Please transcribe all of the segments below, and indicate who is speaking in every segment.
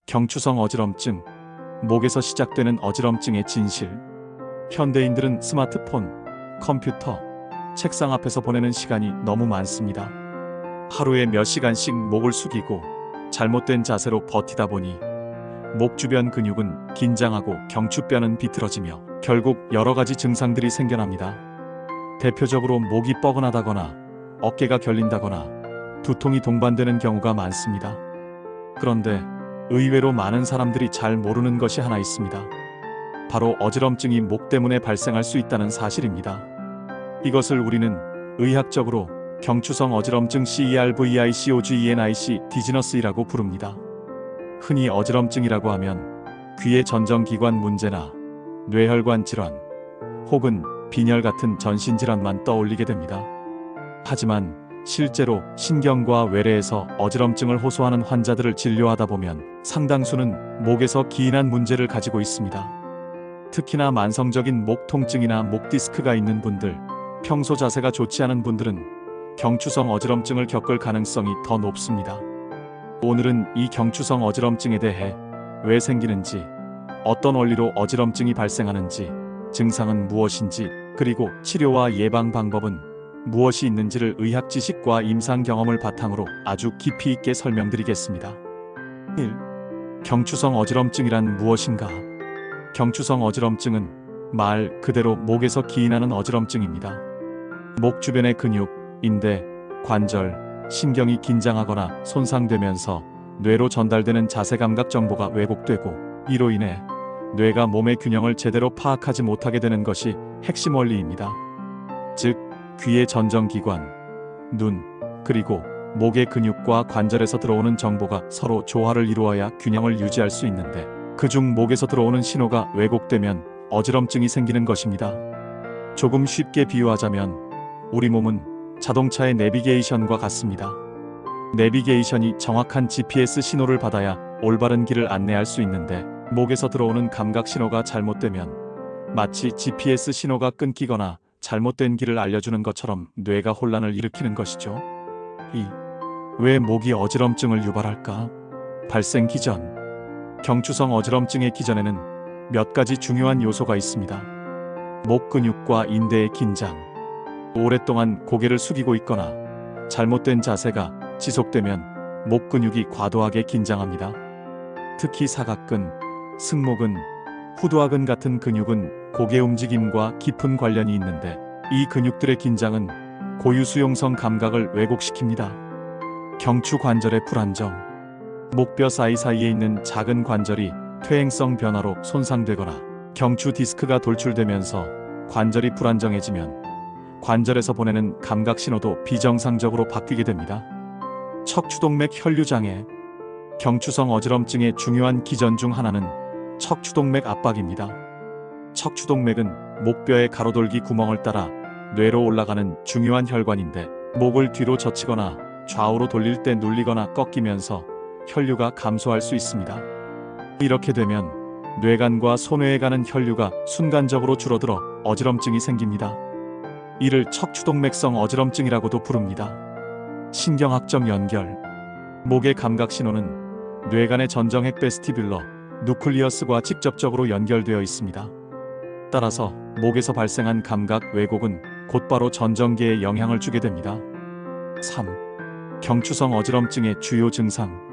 Speaker 1: 경추성 어지럼증, 목에서 시작되는 어지럼증의 진실. 현대인들은 스마트폰, 컴퓨터, 책상 앞에서 보내는 시간이 너무 많습니다. 하루에 몇 시간씩 목을 숙이고 잘못된 자세로 버티다 보니 목 주변 근육은 긴장하고 경추뼈는 비틀어지며 결국 여러 가지 증상들이 생겨납니다. 대표적으로 목이 뻐근하다거나 어깨가 결린다거나 두통이 동반되는 경우가 많습니다. 그런데 의외로 많은 사람들이 잘 모르는 것이 하나 있습니다. 바로 어지럼증이 목 때문에 발생할 수 있다는 사실입니다. 이것을 우리는 의학적으로 경추성 어지럼증 CERVICOGENIC 디지너스이라고 부릅니다. 흔히 어지럼증이라고 하면 귀의 전정기관 문제나 뇌혈관 질환 혹은 빈혈 같은 전신질환만 떠올리게 됩니다. 하지만 실제로 신경과 외래에서 어지럼증을 호소하는 환자들을 진료하다 보면 상당수는 목에서 기인한 문제를 가지고 있습니다. 특히나 만성적인 목 통증이나 목 디스크가 있는 분들, 평소 자세가 좋지 않은 분들은 경추성 어지럼증을 겪을 가능성이 더 높습니다. 오늘은 이 경추성 어지럼증에 대해 왜 생기는지, 어떤 원리로 어지럼증이 발생하는지, 증상은 무엇인지, 그리고 치료와 예방 방법은 무엇이 있는지를 의학 지식과 임상 경험을 바탕으로 아주 깊이 있게 설명드리겠습니다. 1. 경추성 어지럼증이란 무엇인가? 경추성 어지럼증은 말 그대로 목에서 기인하는 어지럼증입니다. 목 주변의 근육, 인대, 관절, 신경이 긴장하거나 손상되면서 뇌로 전달되는 자세 감각 정보가 왜곡되고 이로 인해 뇌가 몸의 균형을 제대로 파악하지 못하게 되는 것이 핵심 원리입니다. 즉, 귀의 전정기관, 눈, 그리고 목의 근육과 관절에서 들어오는 정보가 서로 조화를 이루어야 균형을 유지할 수 있는데 그중 목에서 들어오는 신호가 왜곡되면 어지럼증이 생기는 것입니다. 조금 쉽게 비유하자면 우리 몸은 자동차의 내비게이션과 같습니다. 내비게이션이 정확한 GPS 신호를 받아야 올바른 길을 안내할 수 있는데 목에서 들어오는 감각 신호가 잘못되면 마치 GPS 신호가 끊기거나 잘못된 길을 알려주는 것처럼 뇌가 혼란을 일으키는 것이죠. 2. 왜 목이 어지럼증을 유발할까? 발생 기전. 경추성 어지럼증의 기전에는 몇 가지 중요한 요소가 있습니다. 목 근육과 인대의 긴장. 오랫동안 고개를 숙이고 있거나 잘못된 자세가 지속되면 목 근육이 과도하게 긴장합니다. 특히 사각근, 승모근, 후두하근 같은 근육은 고개 움직임과 깊은 관련이 있는데 이 근육들의 긴장은 고유수용성 감각을 왜곡시킵니다. 경추 관절의 불안정. 목뼈 사이사이에 있는 작은 관절이 퇴행성 변화로 손상되거나 경추 디스크가 돌출되면서 관절이 불안정해지면 관절에서 보내는 감각 신호도 비정상적으로 바뀌게 됩니다. 척추동맥 혈류장애. 경추성 어지럼증의 중요한 기전 중 하나는 척추동맥 압박입니다. 척추동맥은 목뼈의 가로돌기 구멍을 따라 뇌로 올라가는 중요한 혈관인데 목을 뒤로 젖히거나 좌우로 돌릴 때 눌리거나 꺾이면서 혈류가 감소할 수 있습니다. 이렇게 되면 뇌간과 소뇌에 가는 혈류가 순간적으로 줄어들어 어지럼증이 생깁니다. 이를 척추동맥성 어지럼증이라고도 부릅니다. 신경학적 연결. 목의 감각 신호는 뇌간의 전정핵 베스티뷸러, 누클리어스과 직접적으로 연결되어 있습니다. 따라서 목에서 발생한 감각 왜곡은 곧바로 전정계에 영향을 주게 됩니다. 3. 경추성 어지럼증의 주요 증상.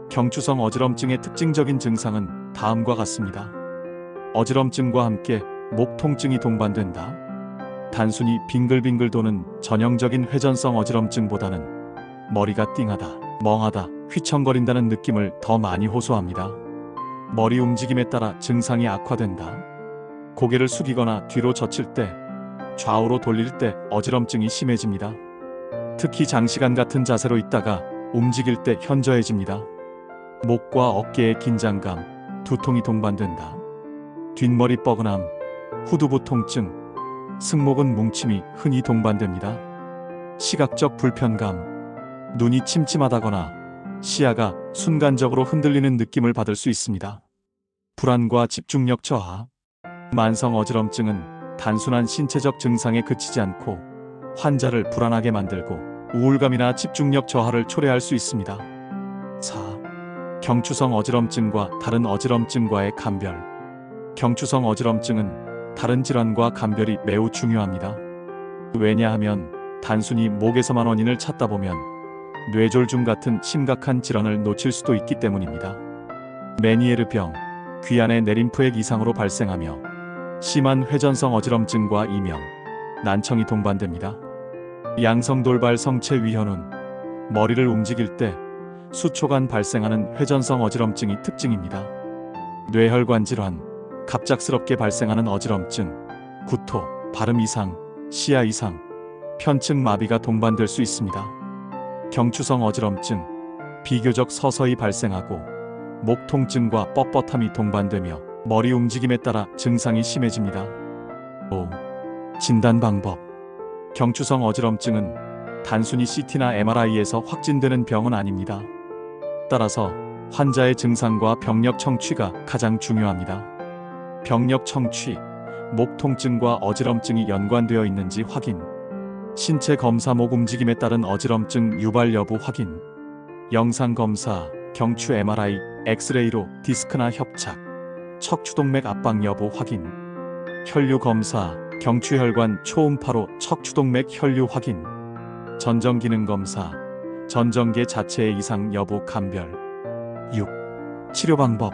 Speaker 1: 경추성 어지럼증의 특징적인 증상은 다음과 같습니다. 어지럼증과 함께 목 통증이 동반된다. 단순히 빙글빙글 도는 전형적인 회전성 어지럼증보다는 머리가 띵하다, 멍하다, 휘청거린다는 느낌을 더 많이 호소합니다. 머리 움직임에 따라 증상이 악화된다. 고개를 숙이거나 뒤로 젖힐 때, 좌우로 돌릴 때 어지럼증이 심해집니다. 특히 장시간 같은 자세로 있다가 움직일 때 현저해집니다. 목과 어깨의 긴장감, 두통이 동반된다. 뒷머리 뻐근함, 후두부 통증, 승모근 뭉침이 흔히 동반됩니다. 시각적 불편감, 눈이 침침하다거나 시야가 순간적으로 흔들리는 느낌을 받을 수 있습니다. 불안과 집중력 저하. 만성 어지럼증은 단순한 신체적 증상에 그치지 않고 환자를 불안하게 만들고 우울감이나 집중력 저하를 초래할 수 있습니다. 4. 경추성 어지럼증과 다른 어지럼증과의 감별. 경추성 어지럼증은 다른 질환과 감별이 매우 중요합니다. 왜냐하면 단순히 목에서만 원인을 찾다 보면 뇌졸중 같은 심각한 질환을 놓칠 수도 있기 때문입니다. 메니에르병, 귀 안의 내림프액 이상으로 발생하며 심한 회전성 어지럼증과 이명, 난청이 동반됩니다. 양성돌발 성체 위현은 머리를 움직일 때 수초간 발생하는 회전성 어지럼증이 특징입니다. 뇌혈관 질환, 갑작스럽게 발생하는 어지럼증, 구토, 발음 이상, 시야 이상, 편측 마비가 동반될 수 있습니다. 경추성 어지럼증, 비교적 서서히 발생하고 목 통증과 뻣뻣함이 동반되며 머리 움직임에 따라 증상이 심해집니다. 5. 진단 방법. 경추성 어지럼증은 단순히 CT나 MRI에서 확진되는 병은 아닙니다. 따라서 환자의 증상과 병력 청취가 가장 중요합니다. 병력 청취, 목 통증과 어지럼증이 연관되어 있는지 확인, 신체 검사 목 움직임에 따른 어지럼증 유발 여부 확인, 영상 검사, 경추 MRI, 엑스레이로 디스크나 협착, 척추동맥 압박 여부 확인, 혈류 검사, 경추혈관 초음파로 척추동맥 혈류 확인, 전정기능 검사, 전정계 자체의 이상 여부 감별. 6. 치료 방법.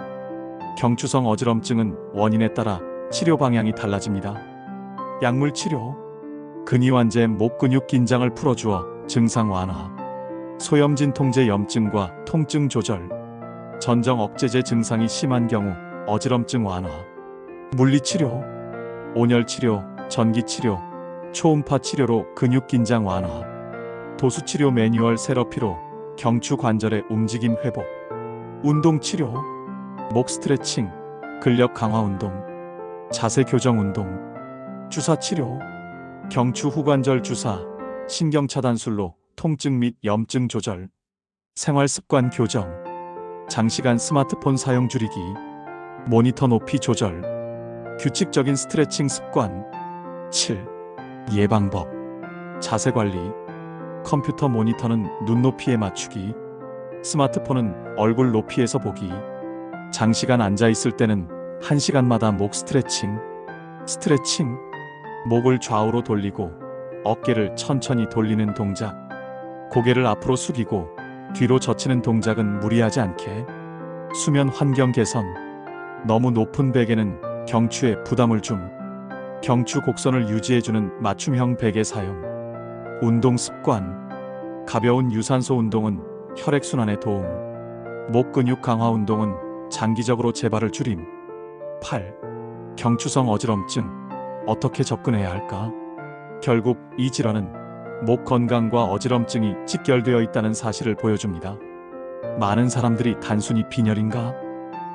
Speaker 1: 경추성 어지럼증은 원인에 따라 치료 방향이 달라집니다. 약물 치료, 근이완제 목 근육 긴장을 풀어주어 증상 완화, 소염진 통제 염증과 통증 조절, 전정 억제제 증상이 심한 경우 어지럼증 완화, 물리치료, 온열치료, 전기치료, 초음파 치료로 근육 긴장 완화, 도수치료 매뉴얼 세러피로 경추 관절의 움직임 회복, 운동치료, 목 스트레칭, 근력 강화 운동, 자세 교정 운동, 주사치료, 경추 후관절 주사, 신경차단술로 통증 및 염증 조절, 생활습관 교정, 장시간 스마트폰 사용 줄이기, 모니터 높이 조절, 규칙적인 스트레칭 습관. 7. 예방법. 자세 관리. 컴퓨터 모니터는 눈높이에 맞추기, 스마트폰은 얼굴 높이에서 보기, 장시간 앉아 있을 때는 1시간마다 목 스트레칭, 목을 좌우로 돌리고 어깨를 천천히 돌리는 동작, 고개를 앞으로 숙이고 뒤로 젖히는 동작은 무리하지 않게, 수면 환경 개선, 너무 높은 베개는 경추에 부담을 줌, 경추 곡선을 유지해주는 맞춤형 베개 사용, 운동 습관, 가벼운 유산소 운동은 혈액순환에 도움, 목 근육 강화 운동은 장기적으로 재발을 줄임. 8. 경추성 어지럼증, 어떻게 접근해야 할까? 결국 이 질환은 목 건강과 어지럼증이 직결되어 있다는 사실을 보여줍니다. 많은 사람들이 단순히 빈혈인가?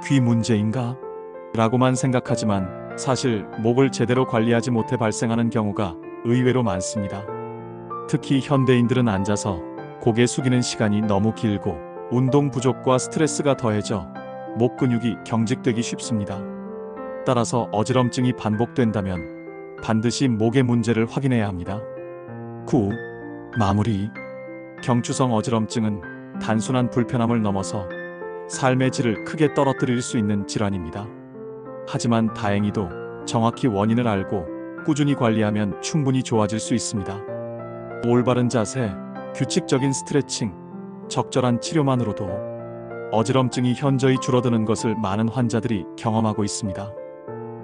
Speaker 1: 귀 문제인가? 라고만 생각하지만 사실 목을 제대로 관리하지 못해 발생하는 경우가 의외로 많습니다. 특히 현대인들은 앉아서 고개 숙이는 시간이 너무 길고 운동 부족과 스트레스가 더해져 목 근육이 경직되기 쉽습니다. 따라서 어지럼증이 반복된다면 반드시 목의 문제를 확인해야 합니다. 9. 마무리. 경추성 어지럼증은 단순한 불편함을 넘어서 삶의 질을 크게 떨어뜨릴 수 있는 질환입니다. 하지만 다행히도 정확히 원인을 알고 꾸준히 관리하면 충분히 좋아질 수 있습니다. 올바른 자세, 규칙적인 스트레칭, 적절한 치료만으로도 어지럼증이 현저히 줄어드는 것을 많은 환자들이 경험하고 있습니다.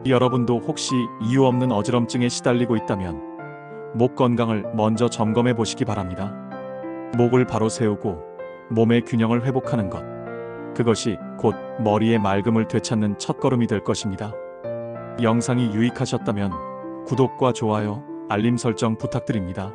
Speaker 1: 여러분도 혹시 이유 없는 어지럼증에 시달리고 있다면 목 건강을 먼저 점검해 보시기 바랍니다. 목을 바로 세우고 몸의 균형을 회복하는 것, 그것이 곧 머리의 맑음을 되찾는 첫걸음이 될 것입니다. 영상이 유익하셨다면 구독과 좋아요, 알림 설정 부탁드립니다.